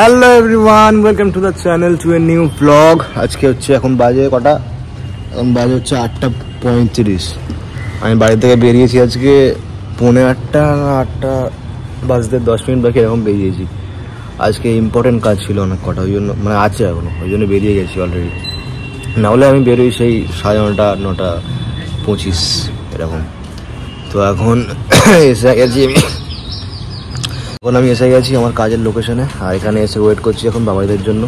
Hello everyone, welcome to the channel to a new blog. আজকে হচ্ছে এখন বাজে কটা? এখন বাজে হচ্ছে 8:35। আমি বাড়ি থেকে বেরিয়েছি আজকে 8:45, 8টা বাজতে 10 মিনিট বাকি এরকম বেরিয়েছি। আজকে ইম্পর্টেন্ট কাজ ছিল অনেক কটা, ওই জন্য মানে আছে এখনো, ওই জন্য বেরিয়ে গেছি অলরেডি। নাহলে আমি বেরোই সেই 9:30, 9:25 এরকম। তো এখন এসে গেছি আমি এসে গেছি আমার কাজের লোকেশনে, আর এখানে এসে ওয়েট করছি এখন বাবাইদের জন্য।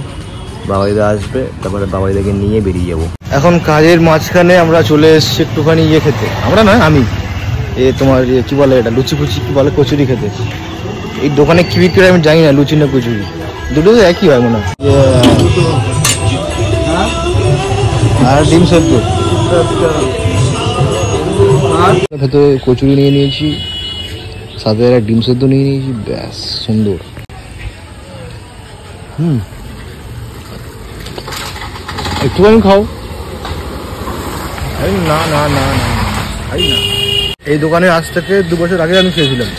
বাবাইদা আসবে, তারপরে বাবাইদাকে নিয়ে বেরিয়ে যাব। এখন কাজের মাঝখানে আমরা চলে এসেছি একটুখানি খেতে। আমরা নয়, আমি তোমার কি বলে এটা, লুচি ফুচি কি বলে, কচুরি খেতে। এই দোকানে কি বিক্রি আমি জানি না, লুচি না কচুরি, দুটো তো একই হয় মনে হয়। আর ডিম সেদ্ধ, ভেতরে কচুরি নিয়ে নিয়েছি, সাথে একটা ডিম সেদ্ধ নিয়ে নিয়েছি, ব্যাস সুন্দর। একটুখানি খাও। না না না না খাই না। এই দোকানে আজ থেকে 2 বছর আগে আমি খেয়েছিলাম,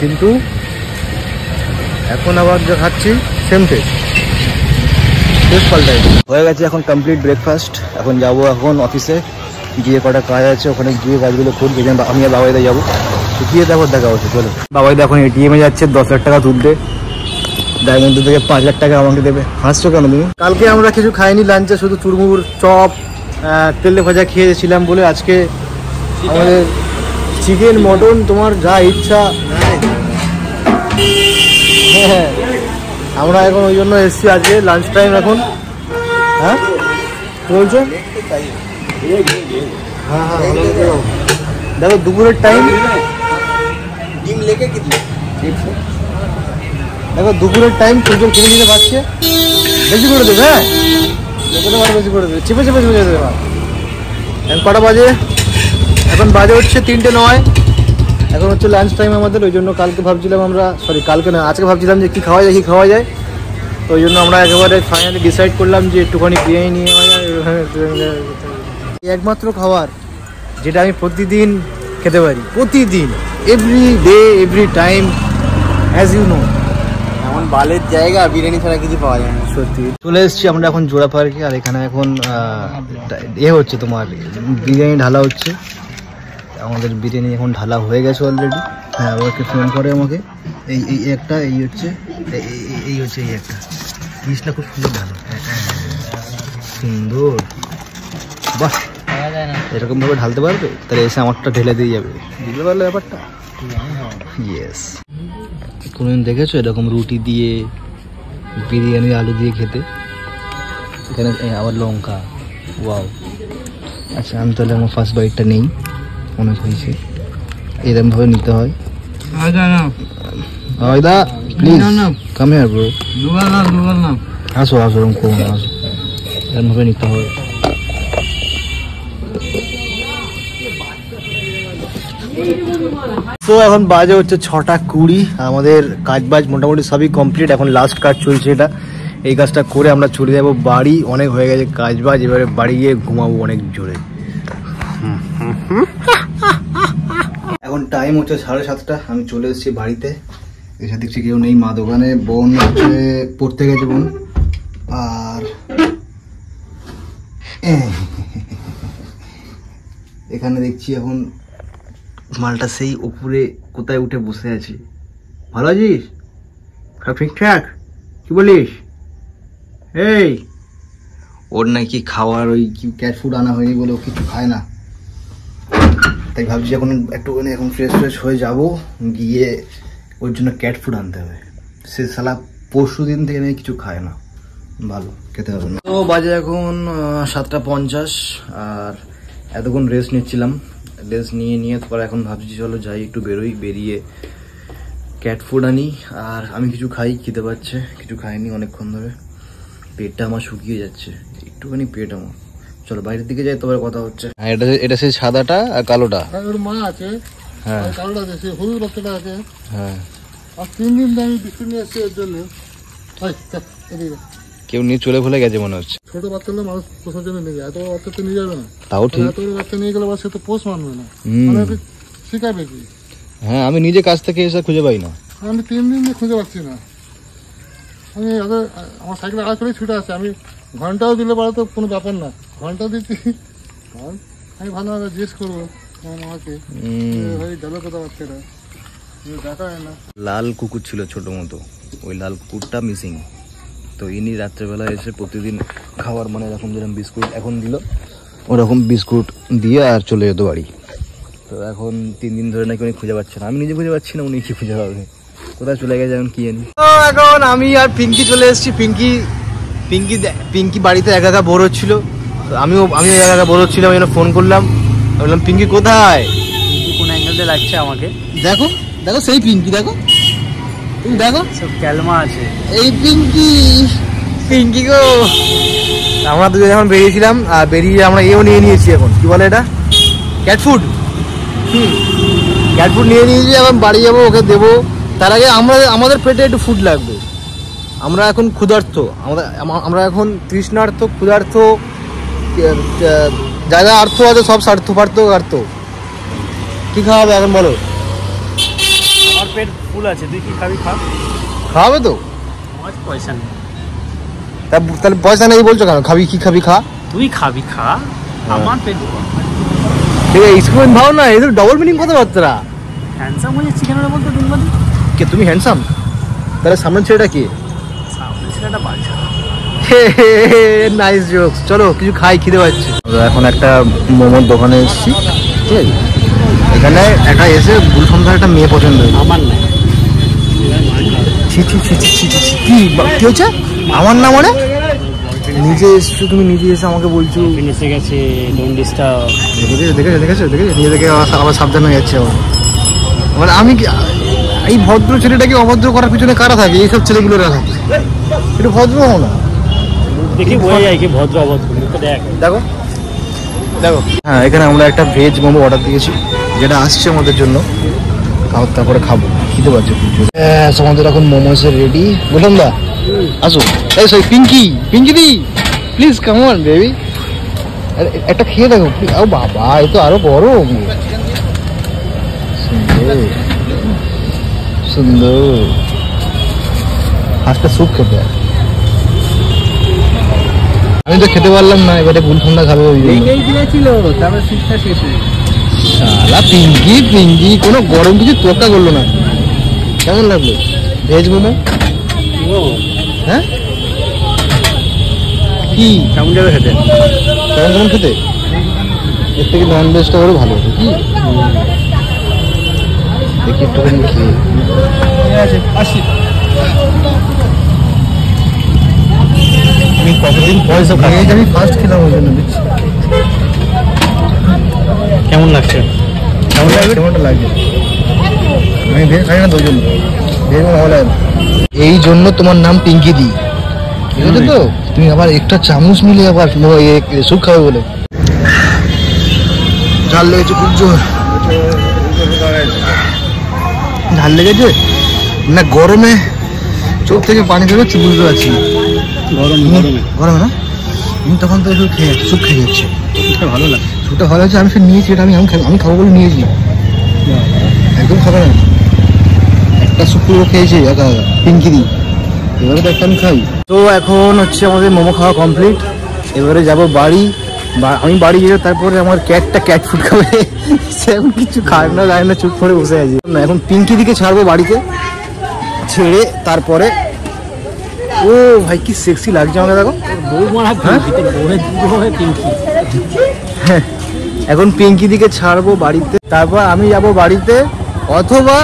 কিন্তু এখন আবার যা খাচ্ছি সেম টেস্ট পাল্টাই হয়ে গেছে। এখন কমপ্লিট ব্রেকফাস্ট। এখন যাবো এখন অফিসে, গিয়ে কটা কাজ আছে, ওখানে গিয়ে কাজগুলো করবো। আমি আর বাবাইদা যাবো, গিয়ে তারপর দেখা হচ্ছে। চলো, বাবাইদা এখন এটিএমে যাচ্ছে 10 লাখ টাকা তুলতে, যার মধ্যে থেকে 5 লাখ টাকা আমাকে দেবে। হাসছো কেন তুমি? কালকে আমরা কিছু খাইনি লাঞ্চে, শুধু চুরমুর, চপ, তেলে ভাজা খেয়েছিলাম বলে আজকে আমাদের চিকেন, মটন, তোমার যা ইচ্ছা। হ্যাঁ, আমরা এখন ওই জন্য এসছি আজকে লাঞ্চ টাইম এখন। হ্যাঁ কি বলছো? হ্যাঁ হ্যাঁ, দেখো দুপুরের টাইম, দেখো দুপুরের টাইম, সুযোগ কিনে দিতে পারছে, বেশি করে দেবে। হ্যাঁ, বেশি করে দেবে, চেপে চেপে চেপে দেবে। এখন কটা বাজে? এখন বাজে হচ্ছে 3:09। এখন হচ্ছে লাঞ্চ টাইম আমাদের। ওই জন্য কালকে ভাবছিলাম আমরা, কালকে না, আজকে ভাবছিলাম যে কী খাওয়া যায়। তো ওই জন্য আমরা একেবারে ফাইনালি ডিসাইড করলাম যে একটুখানি বিরিয়ানি নিয়ে নেওয়া যায়। একমাত্র খাবার যেটা আমি প্রতিদিন খেতে পারি, প্রতিদিন, every day, every time, as you know. এমন বালের জায়গা, বিরিয়ানি ছাড়া কিছু পাওয়া যায় না। সত্যি চলে এসেছি আমরা এখন জোড়া পার্কে, আর এখানে এখন হচ্ছে তোমার বিরিয়ানি ঢালা হচ্ছে। আমাদের বিরিয়ানি এখন ঢালা হয়ে গেছে অলরেডি। হ্যাঁ, ওকে ফোন করে আমাকে, এই একটা, এই হচ্ছে এই একটা জিনিসটা খুব সুন্দর ঢালো, সুন্দর। বাহ, এরকম ভাবে ঢালতে পারবে? তাহলে এসে আমারটা ঢেলে দিয়ে যাবে, বুঝতে পারলে ব্যাপারটা? ইয়েস। কোনোদিন দেখেছো এরকম রুটি দিয়ে বিরিয়ানি, আলু দিয়ে খেতে? এখানে আবার লঙ্কা, ওয়াও। আচ্ছা, আমি তাহলে আমার ফার্স্ট বাইটটা নেই, মনে হয়েছে এরকম ভাবে নিতে হয়। দা প্লিজ কাম হিয়ার ব্রো। আসো এরকম করো না, আসো, এরকম ভাবে নিতে হবে। তো এখন বাজে হচ্ছে 6:20। আমাদের কাজবাজ মোটামুটি সবই কমপ্লিট। এখন লাস্ট কাজ চলছে এটা, এই কাজটা করে আমরা চলে যাবো বাড়ি। অনেক হয়ে গেছে কাজবাজ, এবারে বাড়ি গিয়ে ঘুমাবো অনেক জোরে। এখন টাইম হচ্ছে 7:30। আমি চলে এসেছি বাড়িতে, এসে দেখছি কেউ নেই। মা দোকানে, বোন হচ্ছে পড়তে গেছে বোন। আর এখানে দেখছি এখন মালটা সেই উপরে কোথায় উঠে বসে আছে। ভালো আছিস? সব ঠিকঠাক? কি বলিস? এই ওর নাকি খাওয়ার ওই কি ক্যাট ফুড আনা হয়নি বলে ও কিছু খায় না, তাই ভাবছি এখন একটুখানি এখন ফ্রেশ হয়ে যাব, গিয়ে ওর জন্য ক্যাট ফুড আনতে হবে। সে শালা পরশু দিন থেকে নাকি কিছু খায় না, ভালো খেতে হবে না। তো বাজে এখন 7:50, আর এতক্ষণ রেস্ট নিচ্ছিলাম। রেস্ট নিয়ে তারপর এখন ভাবছি চলো যাই, একটু বেরিয়ে ক্যাট ফুড আনি, আর আমি কিছু খাই। খেতে পাচ্ছে, কিছু খাইনি অনেকক্ষণ ধরে, পেটটা আমার শুকিয়ে যাচ্ছে একটুখানি, পেট আমার। চলো বাইরের দিকে যাই, তোমার কথা হচ্ছে। হ্যাঁ, এটা সেই সাদাটা আর কালোটা। মা আছে, হ্যাঁ কালোটা আছে, হলুদ বাচ্চাটা আছে। হ্যাঁ, আর 3 দিন আমি বিস্কুট নিয়ে আসছি এর জন্য। কেউ নিয়ে চলে ভুলে গেছে মনে হচ্ছে। ছোট বাচ্চা হলে মানুষ পোষার জন্য নিয়ে যায়, এত বাচ্চা তো নিয়ে যাবে না। তাও ঠিক, এত বাচ্চা নিয়ে গেলে সে তো পোষ মানবে না, শিখাবে কি? হ্যাঁ, আমি নিজে কাজ থেকে এসে খুঁজে পাই না, আমি 3 দিন খুঁজে পাচ্ছি না। আমি আমার সাইকেল আড়া করে ছুটে আসছে, আমি ঘন্টাও দিলে পারে তো কোনো ব্যাপার না, ঘন্টা দিচ্ছি। আমি ভালো ভাবে জিজ্ঞেস করবো আমার মাকে ভাই গেল কোথাও বাচ্চাটা, দেখা হয় না। লাল কুকুর ছিল ছোট মতো, ওই লাল কুকুরটা মিসিং। তো ইনি রাত্রেবেলা এসে প্রতিদিন খাবার মানে এরকম যেরকম বিস্কুট এখন দিল ওরকম বিস্কুট দিয়ে আর চলে যেত বাড়ি। তো এখন 3 দিন ধরে নাকি উনি খুঁজে পাচ্ছে না, আমি নিজে খুঁজে পাচ্ছি না, উনি কি খুঁজে পাবে, কোথায় চলে গেছে এখন কি জানি। তো এখন আমি আর পিঙ্কি চলে এসেছি। পিঙ্কি বাড়িতে একা একা বোর হচ্ছিল, আমিও একা একা বোর হচ্ছিলাম, ওই জন্য ফোন করলাম, বললাম পিঙ্কি কোথায়, কোন অ্যাঙ্গেল দিয়ে লাগছে আমাকে। দেখো দেখো সেই পিঙ্কি, দেখো তুমি দেখো সব ক্যালমা আছে। এই পিঙ্কি গো। আমরা দুজন এখন বেরিয়েছিলাম, আর বেরিয়ে আমরা এও নিয়ে নিয়েছি, এখন কি বলে এটা, ক্যাট ফুড। ক্যাট ফুড নিয়ে নিয়েছি, এখন বাড়ি যাবো, ওকে দেবো। তার আগে আমাদের পেটে একটু ফুড লাগবে, আমরা এখন ক্ষুধার্ত, আমরা এখন তৃষ্ণার্থ, ক্ষুধার্থ, যা যা আর্থ আছে সব স্বার্থ। কি খাওয়াবে এখন বলো? আমার পেট ফুল আছে, তুই কি খাবি খা। খাওয়াবে তো? আমার পয়সা নেই। তাহলে পয়সা নেই বলছো কেন? কি খাবি খা, তুই খাবি খা, আমার পেট ঠিক আছে। স্কুল ভাও না, এদের ডবল মিনিং কথাবার্তা। হ্যান্ডসাম হয়ে যাচ্ছি কেন বলতো দিন বাদি? কে তুমি হ্যান্ডসাম? তাহলে সামনের ছেলেটা কে? সামনে ছেলেটা বাচ্চা। Nice jokes. চলো কিছু খাই, খিদে পাচ্ছে। এখন একটা মোমোর দোকানে এসেছি, ঠিক আছে। এখানে একটা এসে গুলফামদার একটা মেয়ে পছন্দ হয়েছে আমার না। কি হয়েছে আমার না, মানে নিজে এসছো তুমি, নিজে এসে আমাকে বলছো এসে গেছে, ডোন্ট ডিস্টার্ব। দেখেছো নিজে থেকে আবার সাবধান হয়ে যাচ্ছে আমার। মানে আমি এই ভদ্র ছেলেটাকে অভদ্র করার পিছনে কারা থাকে? এইসব ছেলেগুলোরা থাকে। একটু ভদ্র হও না, দেখি বোঝা যায় কি ভদ্র অভদ্র। দেখো হ্যাঁ, এখানে আমরা একটা ভেজ মোমো অর্ডার দিয়েছি, যেটা আসছে আমাদের জন্য, তারপরে খাবো, খিদে পাচ্ছে প্রচুর। আমাদের এখন মোমো এসে রেডি। বললাম দা আসো, এই sorry Pinky di please come on baby, একটা খেয়ে দেখো। ও বাবা, এ তো আরো গরম। সুন্দর হাঁসটা স্যুপ খেতে, আমি তো খেতে পারলাম না, এবারে গুলফামদা খাবে ওই দিয়েছিল, তারপর শিক্ষা শেষ হয়ে শালা পিঙ্কি কোনো গরম কিছু তোকা করলো না। কেমন লাগলো ভেজ মোমো? হ্যাঁ কি কেমন যাবে খেতে? কেমন খেতে? এর থেকে নন ভেজটা করে ভালো হতো কি? দেখি একটুখানি খেয়ে। ঠিক আছে, আসি। আমি কতদিন পয়সা ভেজ আমি ফার্স্ট খেলাম, ওই জন্য দিচ্ছি। কেমন লাগছে? কেমনটা লাগছে? আমি ভেজ খাই না, তো জন্য ভেজ ভালো লাগে। এই জন্য তোমার নাম পিঙ্কি দি, ঠিক আছে তো? তুমি আবার একটা চামচ মিলে আবার স্যুপ খাবে বলে। ঝাল লেগেছে খুব জোর, ঝাল লেগেছে না, গরমে চোখ থেকে পানি বেরোচ্ছে, বুঝতে পারছি। গরমে না, তুমি তখন তো স্যুপ খেয়ে যাচ্ছে। ভালো লাগছে, স্যুপটা ভালো আছে, আমি সে নিয়েছি, এটা আমি খাবো বলে নিয়েছি, একদম খাবে না। একটা স্যুপ পুরো খেয়েছি একা পিঙ্কি দি, এবারে তো একটা আমি খাই। তো এখন হচ্ছে আমাদের মোমো খাওয়া কমপ্লিট, এবারে যাব বাড়ি। আমি বাড়ি গিয়ে তারপরে আমার ক্যাট ফুড খাবে, সেরকম কিছু খায় না গায় না, চুপ করে বসে আছি। এখন পিঙ্কি দিকে ছাড়বো বাড়িতে, ছেড়ে তারপরে ও ভাই কি সেক্সি লাগছে আমাকে, দেখো। হ্যাঁ, এখন পিঙ্কি দিকে ছাড়বো বাড়িতে, তারপর আমি যাব বাড়িতে। অথবা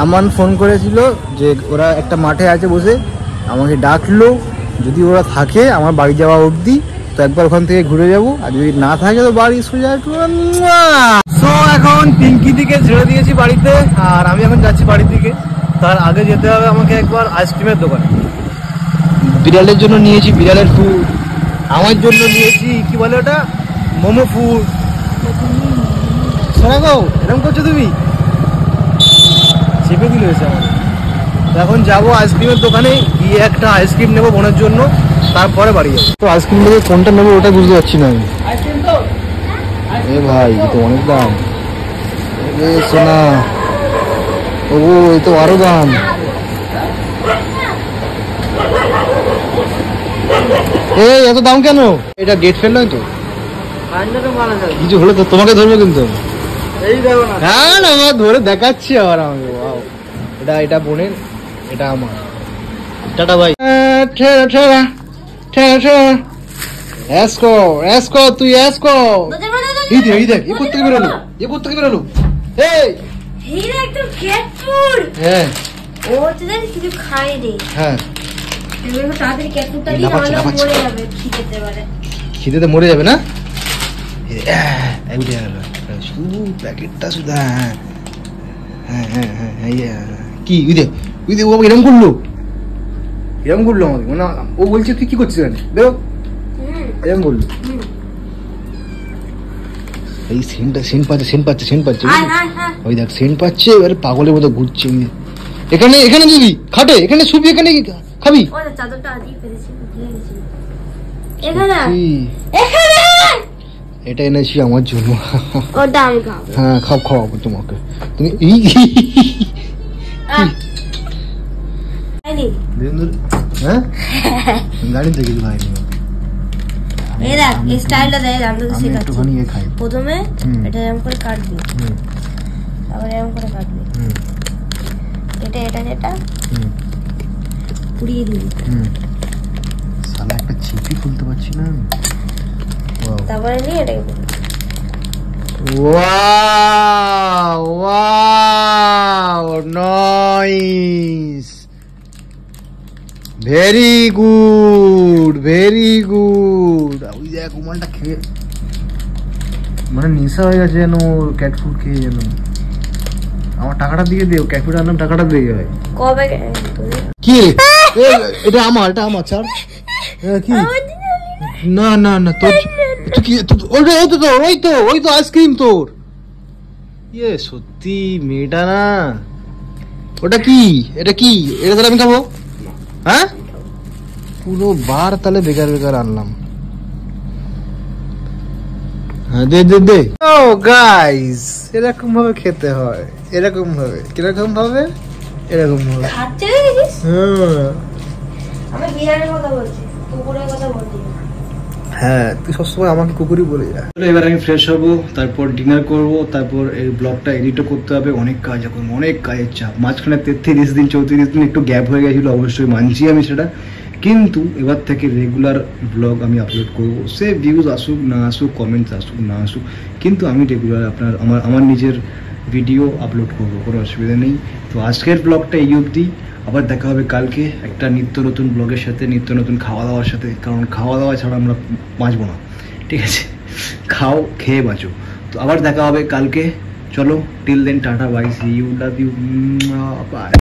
আমান ফোন করেছিল যে ওরা একটা মাঠে আছে বসে, আমাকে ডাকলো, যদি ওরা থাকে আমার বাড়ি যাওয়া অবধি, তো একবার ওখান থেকে ঘুরে যাবো, আর যদি না থাকে তো বাড়ি সোজা। তো এখন পিঙ্কি দিকে ছেড়ে দিয়েছি বাড়িতে, আর আমি এখন যাচ্ছি বাড়ির দিকে। তার আগে যেতে হবে আমাকে একবার আইসক্রিমের দোকানে। বিড়ালের জন্য নিয়েছি বিড়ালের ফুড, আমার জন্য নিয়েছি কি বলে ওটা, মোমো ফুড। শোনা গো, এরকম করছো তুমি, চেপে দিল হয়েছে আমার। এখন যাবো আইসক্রিমের দোকানে, গিয়ে একটা আইসক্রিম নেবো বোনের জন্য, তারপরে বাড়ি যাবো। তো আইসক্রিম নেবো, কোনটা নেবো ওটা বুঝতে পারছি না আমি। এ ভাই এ তো অনেক দাম, সোনা। ও এ তো আরো দাম। এই এত দাম কেন? এটা ডেট ফেল নয় তো? কিছু হলো তো তোমাকে ধরবে কিন্তু। এই দেখো না, হ্যাঁ না আমার ধরে দেখাচ্ছি আবার আমাকে। ওয়াও, এটা বোনের, এটা আমার। টাটা ভাই। ঠেরা ঠেরা ঠেরা ঠেরা এসকো এসকো তুই এসকো। এই দেখ এই দেখ, এ কোত্থেকে বেরোলো, এ কোত্থেকে বেরোলো? এই হিরে একদম ক্যাট ফুড। হ্যাঁ ও তো জানি কিছু খায় রে। হ্যাঁ, এগুলো তাড়াতাড়ি ক্যাট ফুডটা এই দিয়ে লাফাচ্ছে, আমরা লাফাচ্ছে। মরে যাবে খিদেতে পারে। খিদেতে মরে যাবে না? এই উঠে গেল শুধু প্যাকেটটা শুধু। হ্যাঁ হ্যাঁ হ্যাঁ হ্যাঁ হ্যাঁ ইয়ে, কি ওই দেখ ওই দেখ, ও আমাকে এরম করলো, এরম করলো আমাকে। মানে ও বলছে তুই কি করছিস এখানে, বেরো, এরম করলো। এই সেন্ট পাচ্ছে আয় আয় আয়। ওই দেখ সেন্ট পাচ্ছে, এবারে পাগলের মতো ঘুরছে। এখানে এখানে দিবি খাটে, এখানে শুবি, এখানে খাবি। ও চাদরটা আজই ফেলেছি, ভুলে গেছি। এখানে কি? এখানে এটা এনেছি আমার জন্য। ওটা আমি খাবো। হ্যাঁ খাওয়াবো তোমাকে। তুমি খাইনি। হ্যাঁ গাড়ি থেকে ভাই এই দেখ এই স্টাইলটা দেখ, আমরা তো আমি শেখাচ্ছি। একটুখানি খাই। প্রথমে হুম। এটা এরকম করে কাটবি, তারপরে এরকম করে কাটবি। এটা এটা যেটা পুড়িয়ে দিবি, সালা একটা চিপি খুলতে পারছি না। তারপরে নিয়ে এটাকে দিবি। Wow wow nice, very good very good. ওই দেখ উমানটা খেয়ে মানে নেশা হয়ে গেছে যেন ক্যাট ফুড খেয়ে। যেন আমার টাকাটা দিয়ে দিও, ক্যাট ফুড আনলাম, টাকাটা দিয়ে যাবে। কবে কি এটা আমার, এটা আমার ছাড়। কি না না না তোর কি ওই তো আইসক্রিম তোর। ইয়ে সত্যি মেয়েটা না, ওটা কি, এটা কি, এটা তাহলে আমি খাবো? হ্যাঁ পুরো বার তাহলে বেকার বেকার আনলাম। হ্যাঁ দে দে দে। ও গাইস এরকম ভাবে খেতে হয়, এরকম ভাবে, কিরকম ভাবে, এরকম ভাবে। খাচ্ছে দেখিস? হ্যাঁ আমি বিরিয়ানির কথা বলছি, কুকুরের কথা বলছি। হ্যাঁ তুই সবসময় আমাকে কুকুরই বলে যা। এবার আমি ফ্রেশ হবো, তারপর ডিনার করব, তারপর এই ব্লগটা এডিটও করতে হবে। অনেক কাজ এখন, অনেক কাজের চাপ। মাঝখানে 33 দিন 34 দিন একটু গ্যাপ হয়ে গেছিলো, অবশ্যই মানছি আমি সেটা। কিন্তু এবার থেকে রেগুলার ব্লগ আমি আপলোড করব। সে ভিউজ আসুক না আসুক, কমেন্টস আসুক না আসুক, কিন্তু আমি রেগুলার আমার নিজের ভিডিও আপলোড করবো, কোনো অসুবিধা নেই। তো আজকের ব্লগটা এই অবধি। আবার দেখা হবে কালকে একটা নিত্য নতুন ব্লগের সাথে, নিত্য নতুন খাওয়া দাওয়ার সাথে। কারণ খাওয়া দাওয়া ছাড়া আমরা বাঁচবো না, ঠিক আছে? খাও, খেয়ে বাঁচো। তো আবার দেখা হবে কালকে। চলো till then tata bye, see you, love you, by.